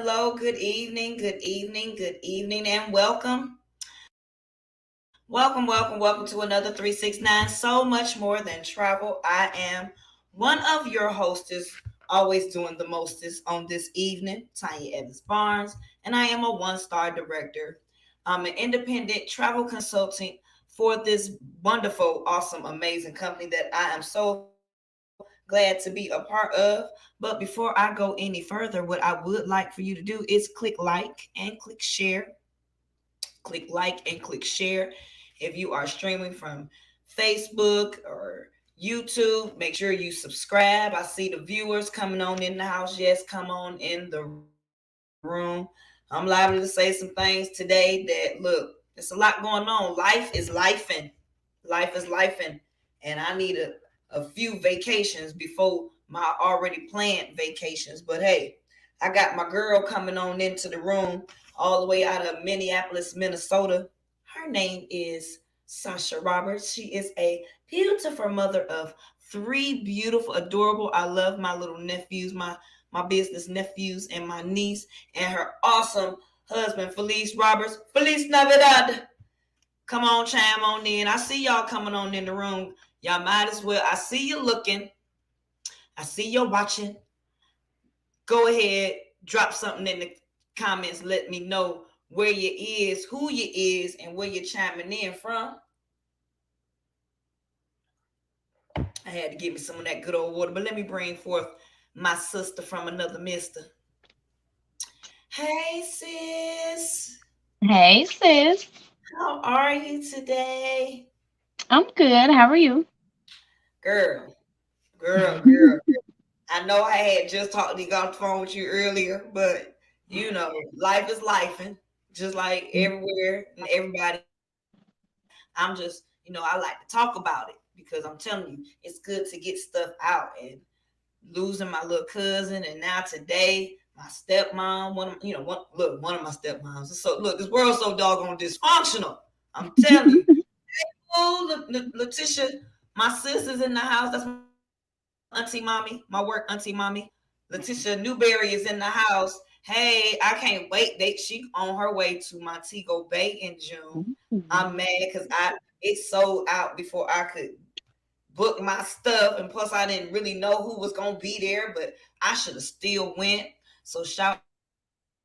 hello, good evening, good evening, good evening, and welcome. Welcome to another 369. So much more than travel. I am one of your hostess, always doing the mostest on this evening, Tanya Evans Barnes, and I am a one-star director. I'm an independent travel consultant for this wonderful, awesome, amazing company that I am so glad to be a part of. But before I go any further, what I would like for you to do is click like and click share. Click like and click share. If you are streaming from Facebook or YouTube, make sure you subscribe. I see the viewers coming on in the house. Yes, come on in the room. I'm liable to say some things today that look, there's a lot going on. Life is lifing. Life is lifing. And I need a few vacations before my already planned vacations. But hey, I got my girl coming on into the room all the way out of Minneapolis, Minnesota. Her name is Sasha Roberts. She is a beautiful mother of three beautiful, adorable. I love my little nephews, my business nephews, and my niece, and her awesome husband, Felice Roberts. Feliz Navidad. Come on, chime on in. I see y'all coming on in the room. Y'all might as well. I see you looking. I see you watching. Go ahead, drop something in the comments. Let me know where you is, who you is, and where you're chiming in from. I had to give me some of that good old water, but let me bring forth my sister from another mister. Hey, sis. Hey sis, How are you today? I'm good. How are you? Girl, girl. I know I had just talked to got on the phone with you earlier, but life is life, and just like everywhere and everybody. I'm just, I like to talk about it because I'm telling you, it's good to get stuff out. And losing my little cousin, and now today, my stepmom, one of my stepmoms. So look, this world's so doggone dysfunctional. I'm telling you. Oh, Letitia, my sister's in the house. That's my auntie mommy, my work auntie mommy. Letitia Newberry is in the house. Hey, I can't wait. She on her way to Montego Bay in June. I'm mad because it sold out before I could book my stuff, and plus I didn't really know who was gonna be there, but I should have still went. So shout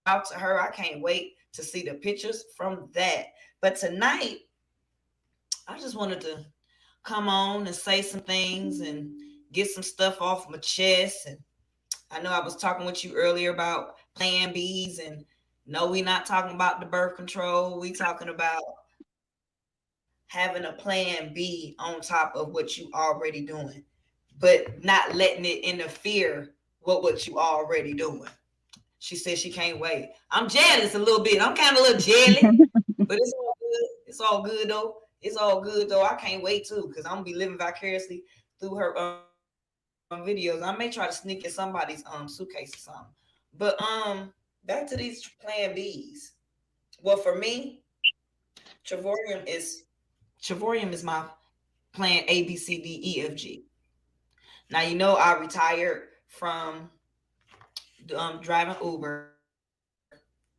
out to her. I can't wait to see the pictures from that. But tonight I just wanted to come on and say some things and get some stuff off my chest. And I know I was talking with you earlier about plan B's, and no, we not talking about the birth control. We talking about having a plan B on top of what you already doing, but not letting it interfere with what you already doing. She said she can't wait. I'm jealous a little bit. I'm kind of a little jelly, but it's all good. It's all good though. It's all good though. I can't wait too, because I'm gonna be living vicariously through her videos. I may try to sneak in somebody's suitcase or something. But back to these plan B's. Well, for me, Travorium is Travorium is my plan A B C D E F G. Now you know I retired from driving Uber.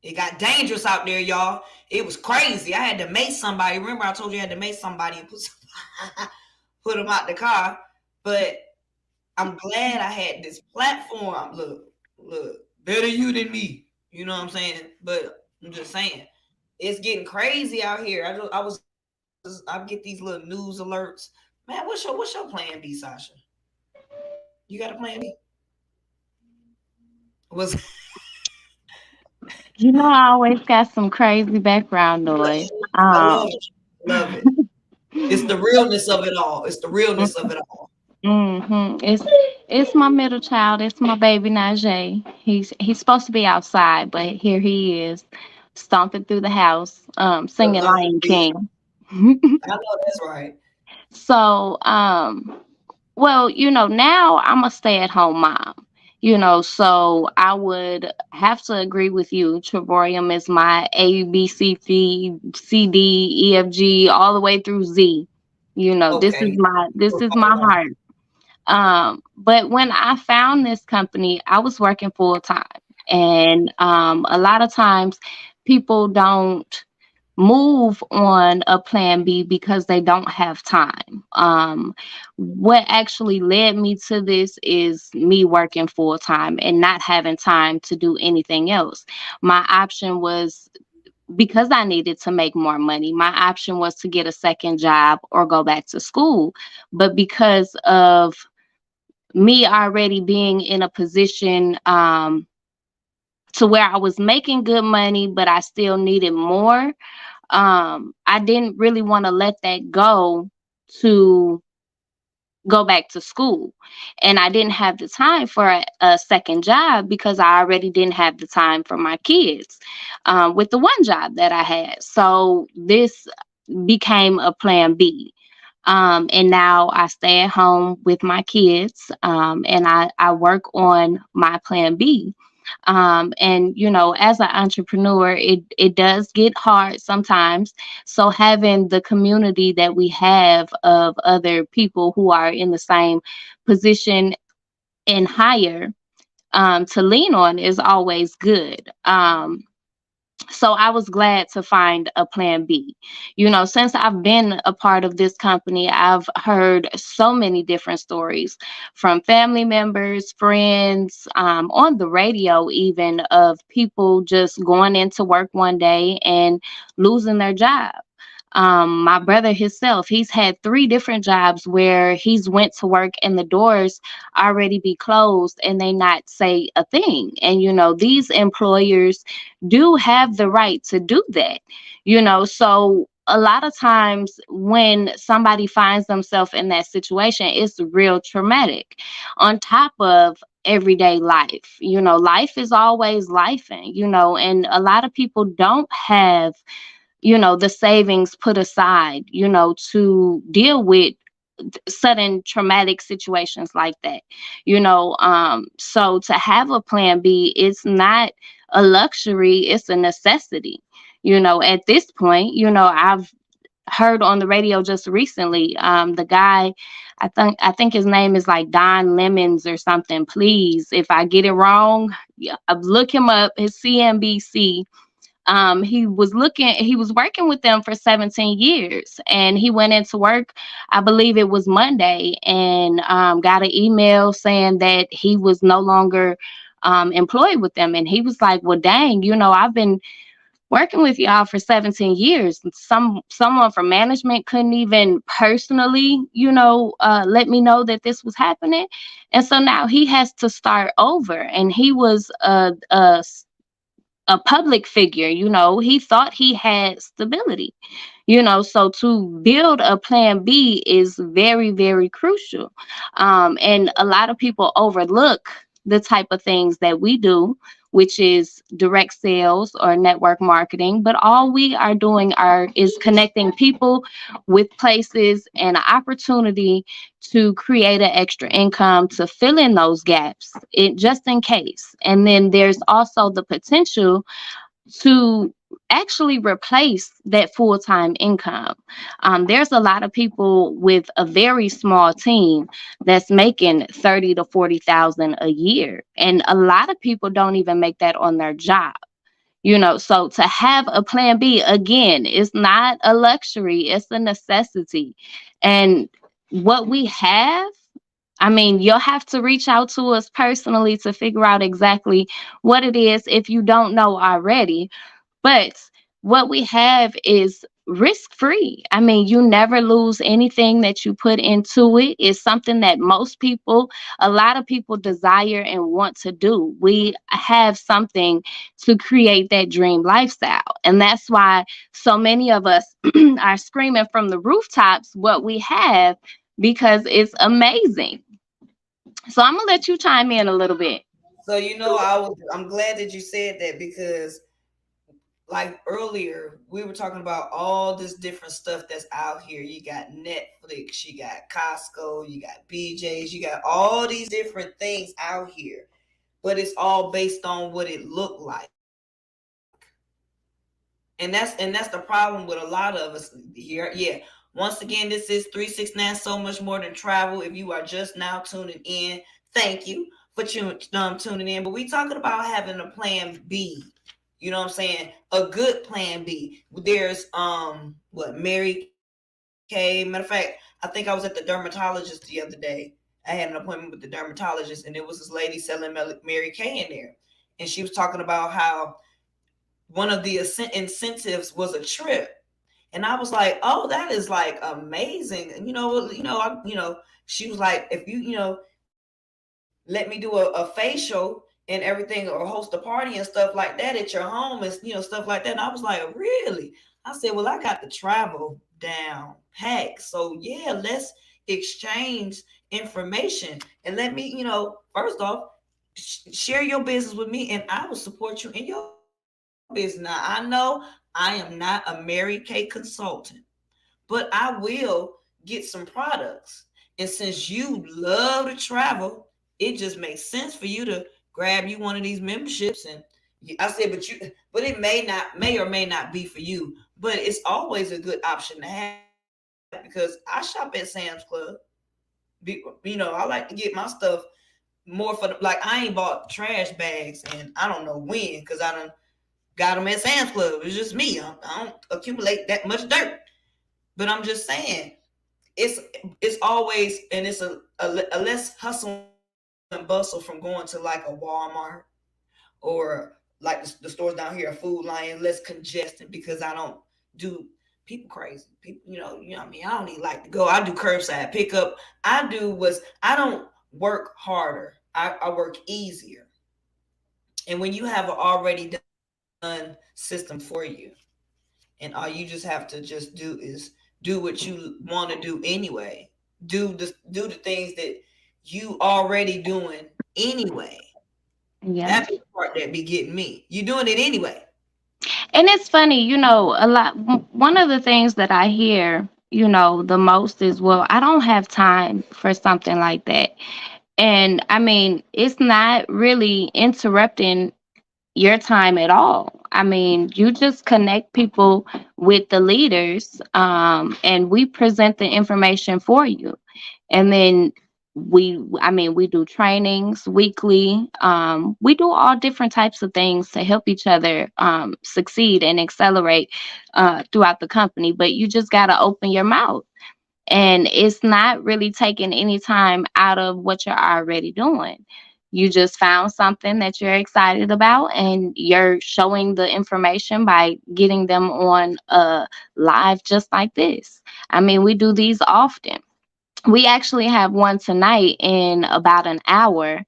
It got dangerous out there, y'all. It was crazy. I had to make somebody. Remember, I told you I had to make somebody and put them out the car. But I'm glad I had this platform. Look, better you than me. You know what I'm saying? But I'm just saying, it's getting crazy out here. I get these little news alerts. Man, what's your plan B, Sasha? You got a plan B? Was I always got some crazy background noise. I love it. It's the realness of it all. It's the realness of it all. It's my middle child. It's my baby Najee. He's supposed to be outside, but here he is, stomping through the house, singing Look, Lion King. I know that's right. So, well, now I'm a stay-at-home mom. So I would have to agree with you. Trevorium is my A, B, C, D, E, F, G, all the way through Z. This is Okay. my Hold heart. But when I found this company, I was working full time. And a lot of times people don't move on a plan B because they don't have time. What actually led me to this is me working full time and not having time to do anything else. My option was, because I needed to make more money, my option was to get a second job or go back to school. But because of me already being in a position to where I was making good money, but I still needed more, I didn't really want to let that to go back to school. And I didn't have the time for a second job because I already didn't have the time for my kids with the one job that I had. So this became a plan B. And now I stay at home with my kids, and I work on my plan B. And as an entrepreneur, it does get hard sometimes. So having the community that we have of other people who are in the same position and higher, to lean on is always good. So I was glad to find a plan B. Since I've been a part of this company, I've heard so many different stories from family members, friends, on the radio, even, of people just going into work one day and losing their job. My brother himself, he's had three different jobs where he's went to work and the doors already be closed and they not say a thing. And these employers do have the right to do that. So a lot of times when somebody finds themselves in that situation, it's real traumatic. On top of everyday life, life is always life, and a lot of people don't have the savings put aside, to deal with sudden traumatic situations like that. So to have a plan B, it's not a luxury, it's a necessity. At this point, I've heard on the radio just recently, the guy, I think his name is like Don Lemons or something. Please, if I get it wrong, yeah, look him up. His CNBC, he was working with them for 17 years, and he went into work, I believe it was Monday, and got an email saying that he was no longer employed with them. And he was like, well, dang, I've been working with y'all for 17 years. Someone from management couldn't even personally, let me know that this was happening. And so now he has to start over. And he was a public figure. He thought he had stability. So to build a plan B is very, very crucial. And a lot of people overlook the type of things that we do, which is direct sales or network marketing. But all we are doing is connecting people with places and an opportunity to create an extra income to fill in those gaps, just in case. And then there's also the potential to actually replace that full-time income. There's a lot of people with a very small team that's making 30 to 40,000 a year, and a lot of people don't even make that on their job. So to have a plan B, again, is not a luxury, it's a necessity. And what we have, I mean, you'll have to reach out to us personally to figure out exactly what it is if you don't know already. But what we have is risk free. I mean, you never lose anything that you put into it. It's something that a lot of people desire and want to do. We have something to create that dream lifestyle. And that's why so many of us are screaming from the rooftops what we have, because it's amazing. So I'm going to let you chime in a little bit. So I'm glad that you said that, because like earlier we were talking about all this different stuff that's out here. You got Netflix, you got Costco, you got BJ's, you got all these different things out here, but it's all based on what it looked like. And that's the problem with a lot of us here. Yeah. Once again, this is 369 So Much More Than Travel. If you are just now tuning in, thank you for tuning in. But we talking about having a plan B. You know what I'm saying? A good plan B. There's what, Mary Kay. Matter of fact, I think I was at the dermatologist the other day. I had an appointment with the dermatologist, and there was this lady selling Mary Kay in there, and she was talking about how one of the incentives was a trip. And I was like, oh, that is like amazing. And she was like, if let me do a facial and everything, or host a party and stuff like that at your home, and stuff like that. And I was like, really? I said, well, I got the travel down pack. So yeah, let's exchange information, and let me, first off, share your business with me, and I will support you in your business. Now, I know I am not a Mary Kay consultant, but I will get some products. And since you love to travel, it just makes sense for you to grab you one of these memberships. And I said, but it may or may not be for you, but it's always a good option to have, because I shop at Sam's Club. I like to get my stuff more for like, I ain't bought trash bags, and I don't know when, because I done got them at Sam's Club. It's just me. I don't accumulate that much dirt. But I'm just saying, it's always, and it's a less hustle and bustle from going to like a Walmart, or like the stores down here, a Food Lion, less congested, because I don't do people crazy. People, I mean, I don't even like to go. I do curbside pickup. I don't work harder. I work easier. And when you have an already done system for you, and all you just have to just do is do what you want to do anyway. Do the things that you already doing anyway. Yeah. That be the part that be getting me. You doing it anyway. And it's funny, a lot. One of the things that I hear, the most is, well, I don't have time for something like that. And I mean, it's not really interrupting your time at all. I mean, you just connect people with the leaders, and we present the information for you. And then we do trainings weekly. We do all different types of things to help each other succeed and accelerate throughout the company. But you just got to open your mouth, and it's not really taking any time out of what you're already doing. You just found something that you're excited about, and you're showing the information by getting them on a live just like this. I mean, we do these often. We actually have one tonight in about an hour.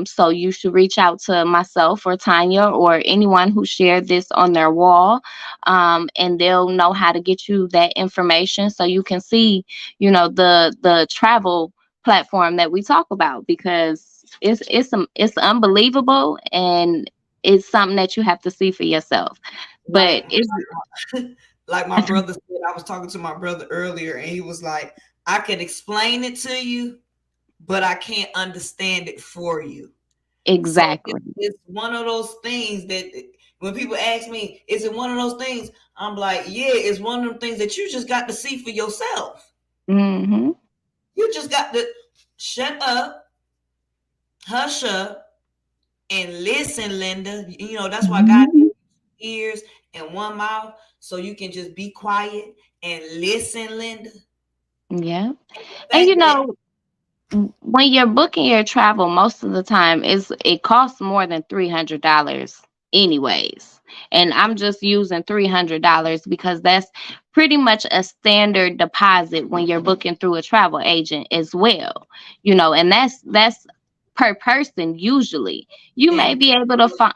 So you should reach out to myself or Tanya or anyone who shared this on their wall, and they'll know how to get you that information so you can see, the travel platform that we talk about, because it's unbelievable, and it's something that you have to see for yourself. But Like it's like my brother said, I was talking to my brother earlier, and he was like, I can explain it to you, but I can't understand it for you. So exactly. it's one of those things that when people ask me, is it one of those things? I'm like, yeah, it's one of them things that you just got to see for yourself. Hmm. You just got to shut up, hush up, and listen, Linda. That's why God gave you ears and one mouth, so you can just be quiet and listen, Linda. Yeah. The And fact that when you're booking your travel, most of the time it costs more than $300 anyways. And I'm just using $300 because that's pretty much a standard deposit when you're booking through a travel agent as well. And that's per person usually. You may and be able to find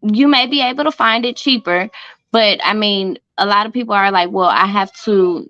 you may be able to find it cheaper, but I mean, a lot of people are like, well, I have to,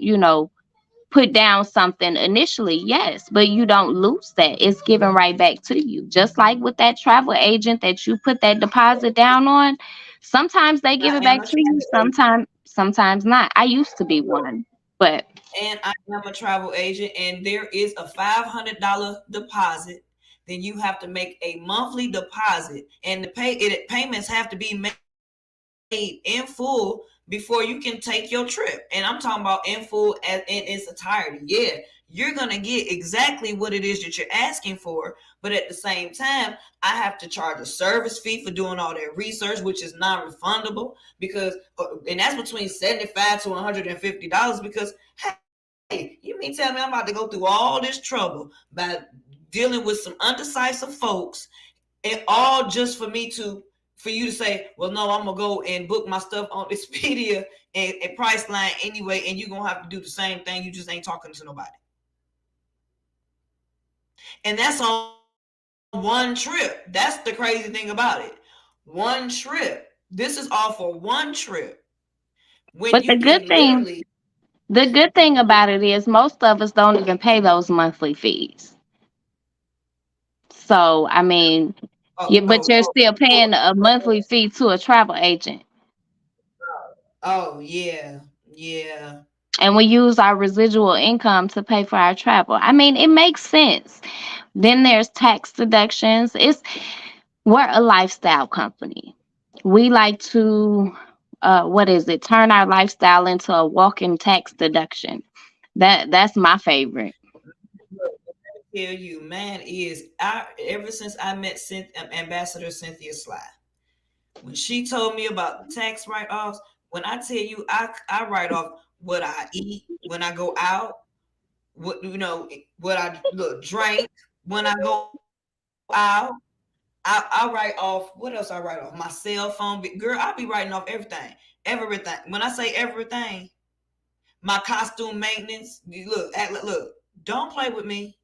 put down something initially, yes, but you don't lose that. It's given right back to you. Just like with that travel agent that you put that deposit down on, sometimes they give I it am back a to you, travel agent. sometimes not. I used to be one, but And I am a travel agent, and there is a $500 deposit. Then you have to make a monthly deposit, and payments have to be made in full by the before you can take your trip. And I'm talking about in full in its entirety. Yeah, you're gonna get exactly what it is that you're asking for, but at the same time, I have to charge a service fee for doing all that research, which is non-refundable because, and that's between $75 to $150 because, hey, you mean tell me I'm about to go through all this trouble by dealing with some undecisive folks, and all just for you to say, well, no, I'm gonna go and book my stuff on Expedia and Priceline anyway, and you're gonna have to do the same thing. You just ain't talking to nobody, and that's on one trip. That's the crazy thing about it. One trip. This is all for one trip. When But you can literally, the good thing about it is most of us don't even pay those monthly fees. So, I mean, yeah, oh, but oh, you're oh, still oh, paying a monthly fee to a travel agent. oh yeah, yeah. And we use our residual income to pay for our travel. I mean, it makes sense. Then there's tax deductions. We're a lifestyle company. We like to what is it? Turn our lifestyle into a walking tax deduction. That's my favorite. Tell you, man, is I ever since I met Ambassador Cynthia Sly, when she told me about the tax write-offs, when I tell you I write off what I eat when I go out, what what I drink when I go out. I write off what else I write off? My cell phone. Girl, I be writing off everything. Everything. When I say everything, my costume maintenance. Look, don't play with me.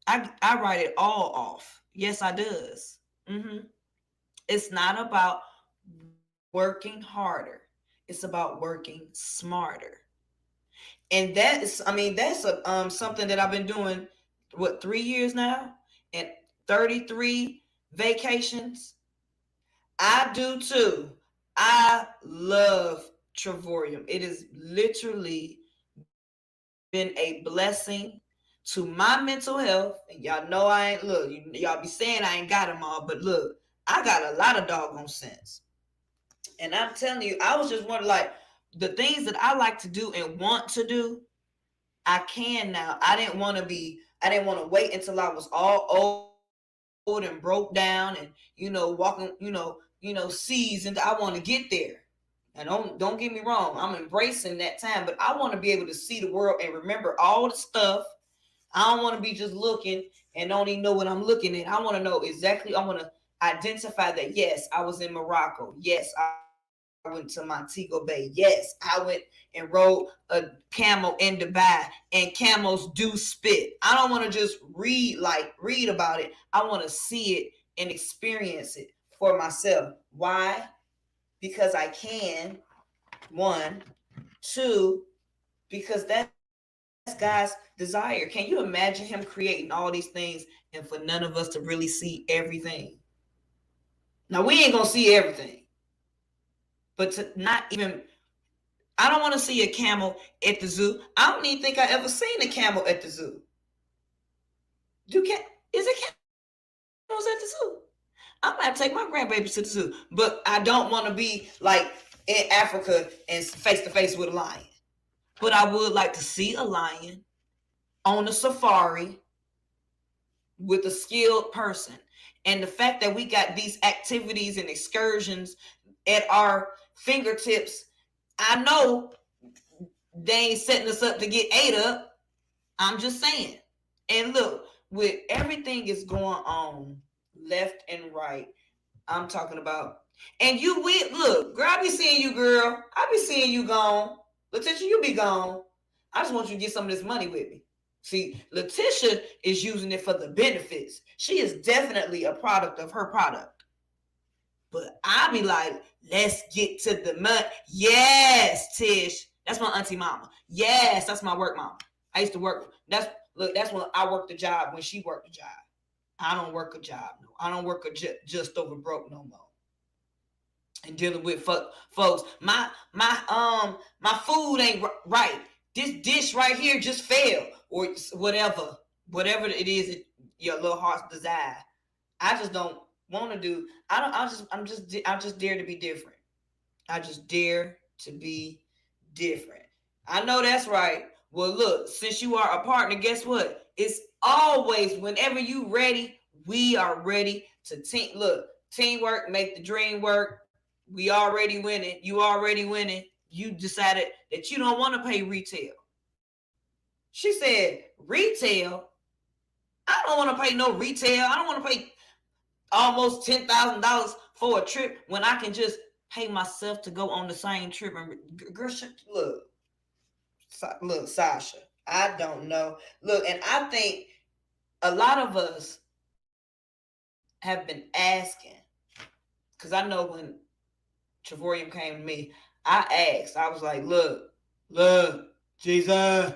I write it all off. Yes, I does. It's not about working harder. It's about working smarter. And that is, I mean, that's something that I've been doing, what, 3 years now, and 33 vacations. I do too. I love Travorium. It has literally been a blessing to my mental health. And y'all know I ain't, look, y'all be saying I ain't got them all, but look, I got a lot of doggone sense. And I'm telling you, I was just wondering, like, the things that I like to do and want to do, I can now. I didn't want to wait until I was all old and broke down and, walking, seasoned. I want to get there. And don't get me wrong, I'm embracing that time, but I want to be able to see the world and remember all the stuff. I don't want to be just looking and don't even know what I'm looking at. I want to know exactly. I want to identify that, yes, I was in Morocco. Yes, I went to Montego Bay. Yes, I went and rode a camel in Dubai, and camels do spit. I don't want to just read about it. I want to see it and experience it for myself. Why? Because I can. One, two, because that's God's desire. Can you imagine him creating all these things and for none of us to really see everything? Now, we ain't gonna see everything, but to not even, I don't want to see a camel at the zoo. I don't even think I ever seen a camel at the zoo. Do can is it camels at the zoo? I might take my grandbabies to the zoo, but I don't want to be like in Africa and face to face with a lion. But I would like to see a lion on a safari with a skilled person. And the fact that we got these activities and excursions at our fingertips, I know they ain't setting us up to get ate up. I'm just saying. And look, with everything is going on left and right, I'm talking about. And you will look, girl. I be seeing you, girl. I be seeing you gone. Letitia, you be gone. I just want you to get some of this money with me. See, Letitia is using it for the benefits. She is definitely a product of her product. But I be like, let's get to the money. Yes, Tish. That's my auntie mama. Yes, that's my work mama. I used to work. That's when I worked the job when she worked the job. I don't work a job. No, I don't work just over broke no more. And dealing with folks, my food ain't right. This dish right here just failed, or whatever it is that your little heart's desire. I just don't want to do. I just dare to be different. I just dare to be different. I know that's right. Well, look, since you are a partner, guess what? It's always whenever you ready, we are ready to look, teamwork make the dream work. We already winning. You already winning. You decided that you don't want to pay retail. She said, retail? I don't want to pay no retail. I don't want to pay almost $10,000 for a trip when I can just pay myself to go on the same trip. And girl, look, Sasha, I don't know. Look, and I think a lot of us have been asking, because I know when Travorium came to me, I asked, I was like, look, Jesus,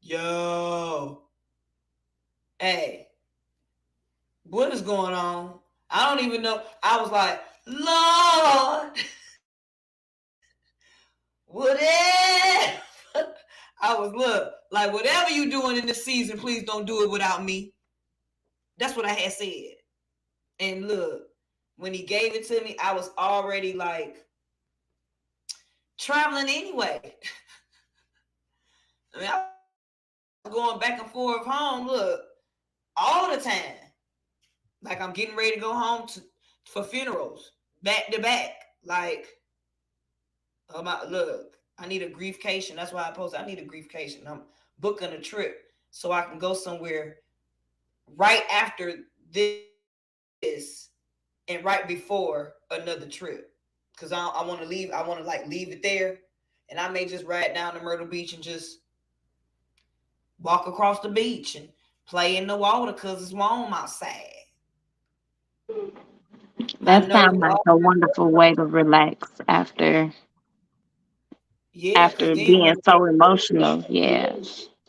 yo, hey, what is going on? I don't even know. I was like, Lord, whatever. I was, look, like whatever you doing in this season, please don't do it without me. That's what I had said. And look, when he gave it to me, I was already like traveling anyway. I mean, I was going back and forth home, look, all the time. Like I'm getting ready to go home for funerals, back to back. Like, look, I need a griefcation. That's why I posted, I need a griefcation. I'm booking a trip so I can go somewhere right after this and right before another trip. Because I want to leave. I want to like leave it there. And I may just ride down to Myrtle Beach and just walk across the beach and play in the water because it's warm outside. That sounds like a wonderful way to relax after because then being so emotional. Yeah.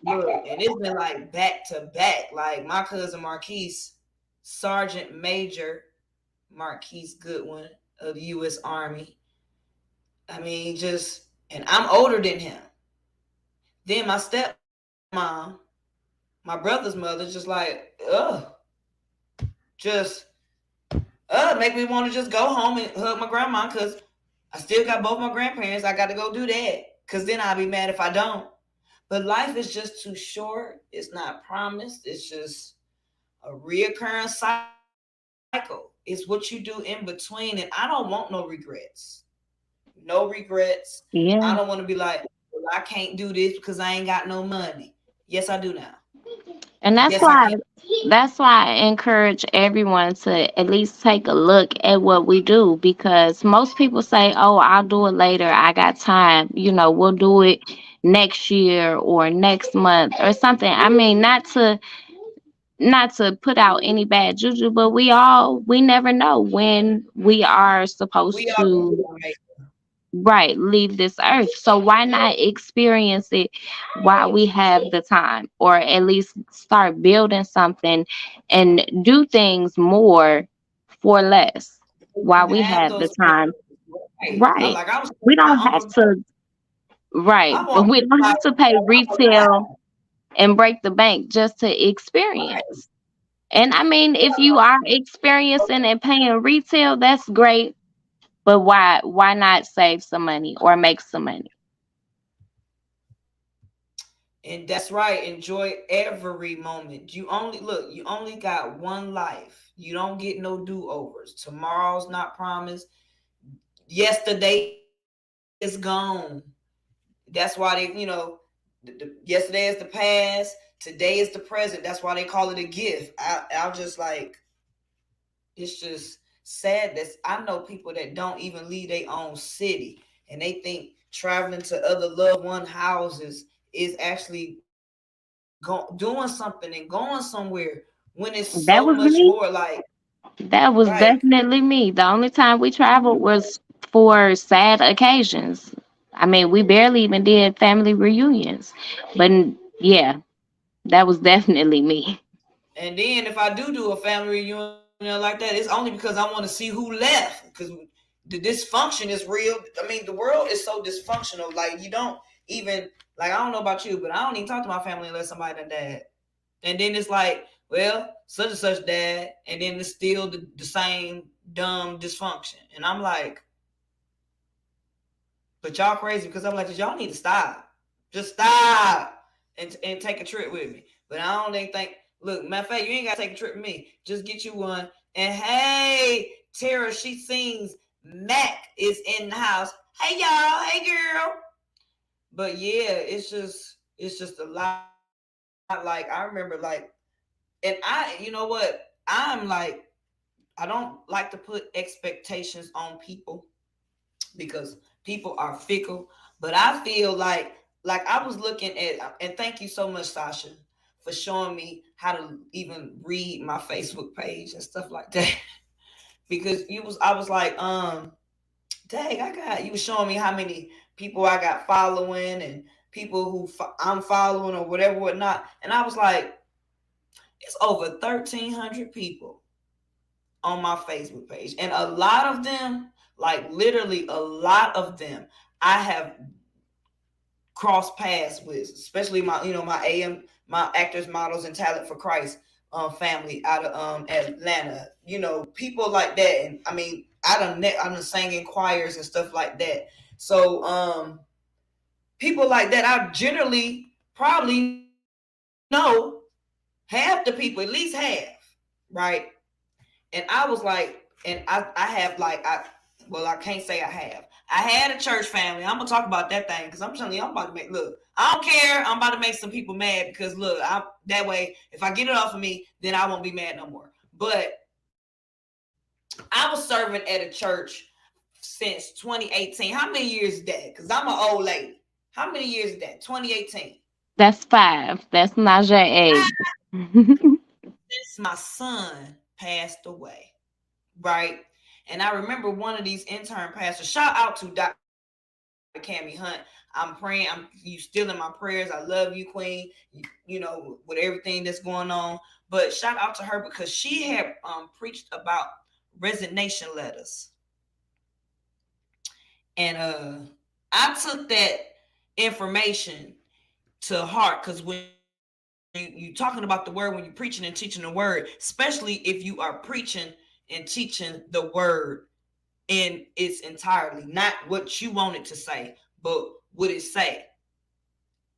Look, and it's been like back to back. Like my cousin Marquise, Sergeant Major Marquise Goodwin of the U.S. Army. I mean, and I'm older than him. Then my stepmom, my brother's mother, just like, make me want to just go home and hug my grandma because I still got both my grandparents. I got to go do that because then I'll be mad if I don't. But life is just too short. It's not promised. It's just a reoccurring cycle. It's what you do in between. And I don't want no regrets. No regrets. Yeah. I don't want to be like, well, I can't do this because I ain't got no money. Yes, I do now. And that's why I encourage everyone to at least take a look at what we do, because most people say, "Oh, I'll do it later. I got time. We'll do it next year or next month or something." I mean, not to put out any bad juju, but we never know when we are supposed to leave this earth. So why not experience it while we have the time, or at least start building something and do things more for less while we have the time. Right. We don't have to we don't have to pay retail and break the bank just to experience. And I mean, if you are experiencing and paying retail, that's great. But why not save some money or make some money? And that's right. Enjoy every moment. You only got one life. You don't get no do-overs. Tomorrow's not promised. Yesterday is gone. That's why yesterday is the past. Today is the present. That's why they call it a gift. I'll just like, it's just sad that I know people that don't even leave their own city, and they think traveling to other loved one houses is actually doing something and going somewhere when it's so much more like. That was definitely me. The only time we traveled was for sad occasions. I mean, we barely even did family reunions. But yeah, that was definitely me. And then if I do a family reunion like that, it's only because I want to see who left, because the dysfunction is real. I mean, the world is so dysfunctional. Like, you don't even, like, I don't know about you, but I don't even talk to my family unless somebody done died. And then it's like, well, such and such died, and then it's still the same dumb dysfunction. And I'm like, But y'all crazy because I'm like, y'all need to stop. Just stop and take a trip with me. But I don't even think, look, matter of fact, you ain't got to take a trip with me. Just get you one. And hey, Tara, she sings. Mac is in the house. Hey, y'all. Hey, girl. But yeah, it's just a lot. Like, I remember, like, and you know what? I'm like, I don't like to put expectations on people because people are fickle. But I feel like I was looking at, and thank you so much, Sasha, for showing me how to even read my Facebook page and stuff like that. Because I was like, dang, you was showing me how many people I got following and people who I'm following or whatever, whatnot. And I was like, it's over 1,300 people on my Facebook page. And a lot of them, like literally a lot of them, I have crossed paths with, especially my actors, models, and talent for Christ family out of Atlanta. People like that. And I mean, I done sang in choirs and stuff like that. So people like that, I generally probably know half the people, at least half, right? And I was like, and I have like I can't say I have. I had a church family. I'm gonna talk about that thing because I'm telling you, I'm about to make look. I don't care. I'm about to make some people mad because look, that way if I get it off of me, then I won't be mad no more. But I was serving at a church since 2018. How many years is that? Because I'm an old lady. How many years is that? 2018. That's 5. That's Najee age. Since my son passed away, right? And I remember one of these intern pastors. Shout out to Dr. Cammy Hunt. I'm praying. You still in my prayers. I love you, Queen. With everything that's going on. But shout out to her because she had preached about resignation letters, and I took that information to heart because when you talking about the word, when you're preaching and teaching the word, especially if you are preaching and teaching the word in its entirety, not what you want it to say, but what it say.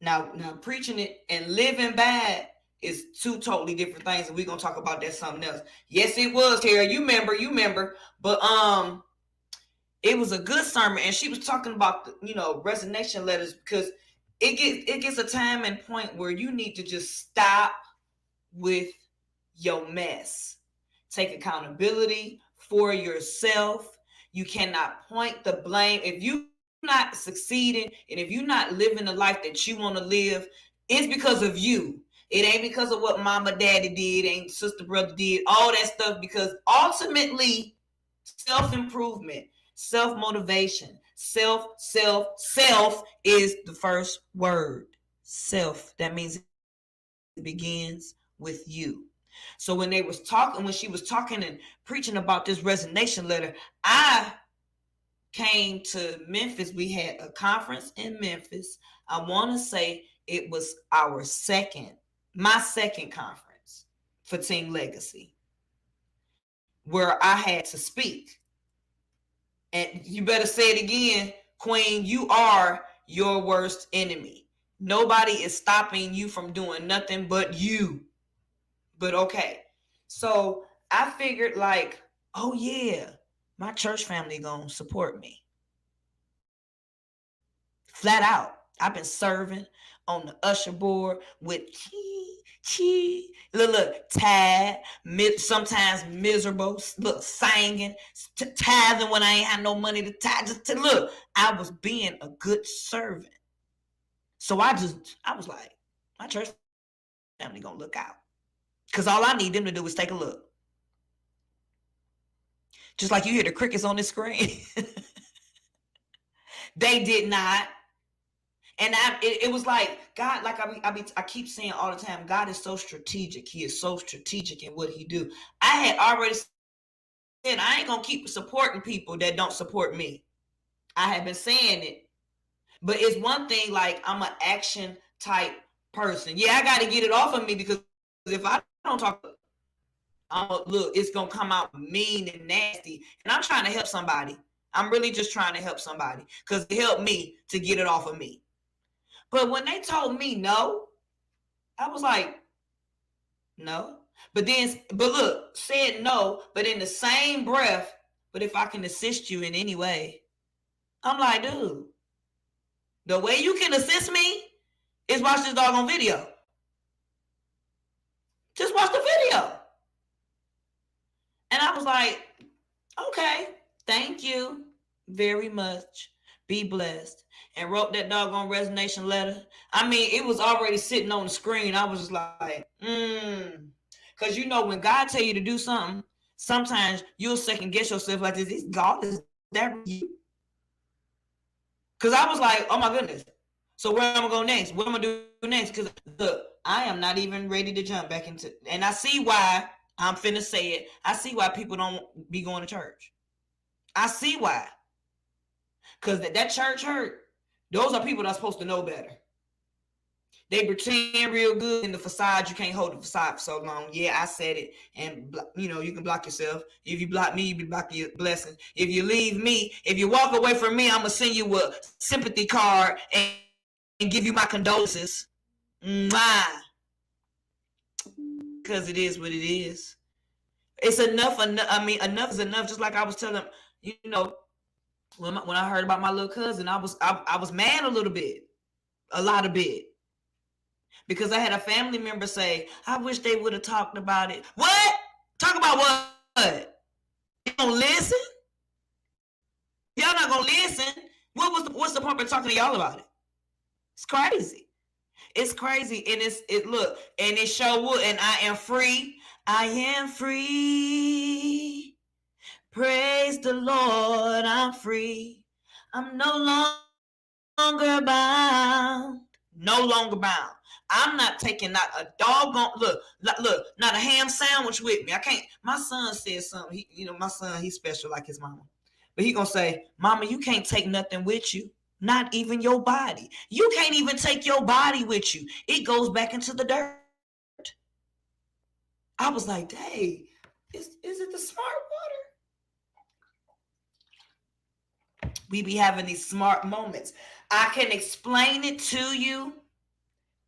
Now preaching it and living bad is two totally different things, and we're gonna talk about that something else. Yes, it was, Tara. You remember, but it was a good sermon, and she was talking about resignation letters because it gets a time and point where you need to just stop with your mess. Take accountability for yourself. You cannot point the blame. If you're not succeeding and if you're not living the life that you want to live, it's because of you. It ain't because of what mama, daddy did, ain't sister, brother did, all that stuff, because ultimately self-improvement, self-motivation, self is the first word. Self. That means it begins with you. So when she was talking and preaching about this resignation letter, I came to Memphis. We had a conference in Memphis. I want to say it was my second conference for Team Legacy, where I had to speak. And you better say it again, Queen, you are your worst enemy. Nobody is stopping you from doing nothing but you. But okay. So I figured like, oh yeah, my church family gonna support me. Flat out. I've been serving on the usher board with look, tired, sometimes miserable, look, singing, tithing when I ain't had no money to tithe. Just to look, I was being a good servant. So I was like, my church family gonna look out. Because all I need them to do is take a look. Just like you hear the crickets on the screen. They did not. And it was like God, like I keep saying all the time, God is so strategic. He is so strategic in what he do. I had already said I ain't gonna keep supporting people that don't support me. I have been saying it, but it's one thing. Like, I'm an action type person. Yeah, I got to get it off of me because if I don't talk, look, it's gonna come out mean and nasty. And I'm trying to help somebody. I'm really just trying to help somebody because it helped me to get it off of me. But when they told me no, I was like, no. But look, said no, but in the same breath, but if I can assist you in any way, I'm like, dude, the way you can assist me is watch this doggone video. Just watch the video. And I was like, okay, thank you very much. Be blessed. And wrote that doggone resignation letter. I mean, it was already sitting on the screen. I was just like, Because you know, when God tell you to do something, sometimes you'll second guess yourself like, is God, is that you? Because I was like, oh my goodness. So where am I going to go next? What am I going to do next? Because look, I am not even ready to jump back into, and I see why, I'm finna say it, I see why people don't be going to church. I see why. Because that church hurt. Those are people that's supposed to know better. They pretend real good in the facade. You can't hold the facade for so long. Yeah, I said it. And, you know, you can block yourself. If you block me, you be blocking your blessing. If you leave me, if you walk away from me, I'm going to send you a sympathy card and give you my condolences. Because it is what it is. It's enough. I mean, enough is enough. Just like I was telling, you know, when I heard about my little cousin, I was mad a little bit. A lot of bit. Because I had a family member say, I wish they would have talked about it. What? Talk about what? You don't listen? Y'all not gonna listen? What's the point of talking to y'all about it? It's crazy. It's crazy. And look, and it sure would. And I am free. I am free. Praise the Lord, I'm free. I'm no longer bound. No longer bound. I'm not taking not a doggone look, not a ham sandwich with me. I can't. My son said something. My son, he's special like his mama. But he gonna say, Mama, you can't take nothing with you. Not even your body. You can't even take your body with you. It goes back into the dirt. I was like, dang, is it the smart water? We be having these smart moments. I can explain it to you,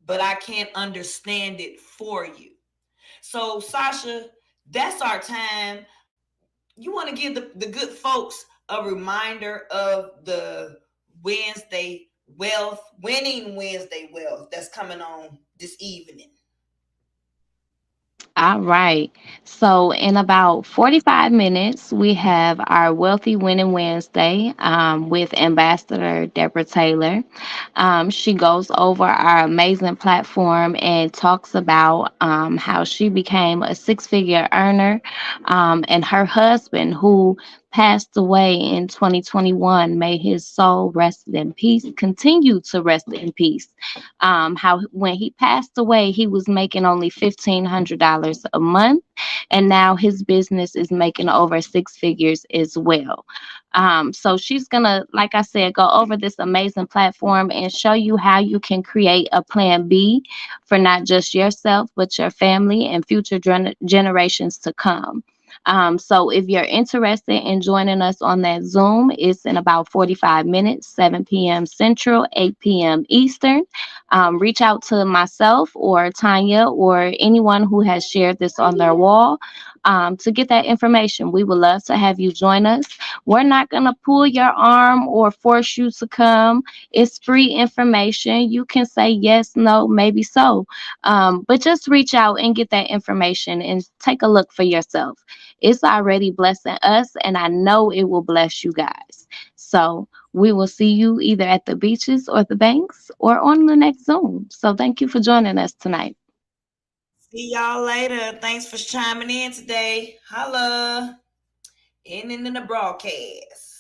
but I can't understand it for you. So, Sasha, that's our time. You want to give the good folks a reminder of the winning Wednesday wealth that's coming on this evening. All right. So, in about 45 minutes, we have our Wealthy Winning Wednesday with Ambassador Deborah Taylor. She goes over our amazing platform and talks about how she became a six-figure earner, and her husband, who passed away in 2021, may his soul rest in peace, continue to rest in peace. How when he passed away, he was making only $1,500 a month, and now his business is making over six figures as well. So she's gonna, like I said, go over this amazing platform and show you how you can create a plan B for not just yourself, but your family and future generations to come. So if you're interested in joining us on that Zoom, it's in about 45 minutes, 7 p.m. Central, 8 p.m. Eastern. Reach out to myself or Tanya or anyone who has shared this on their wall to get that information. We would love to have you join us. We're not going to pull your arm or force you to come. It's free information. You can say yes, no, maybe so. But just reach out and get that information and take a look for yourself. It's already blessing us, and I know it will bless you guys. So we will see you either at the beaches or the banks or on the next Zoom. So thank you for joining us tonight. See y'all later. Thanks for chiming in today. Holla. In the broadcast.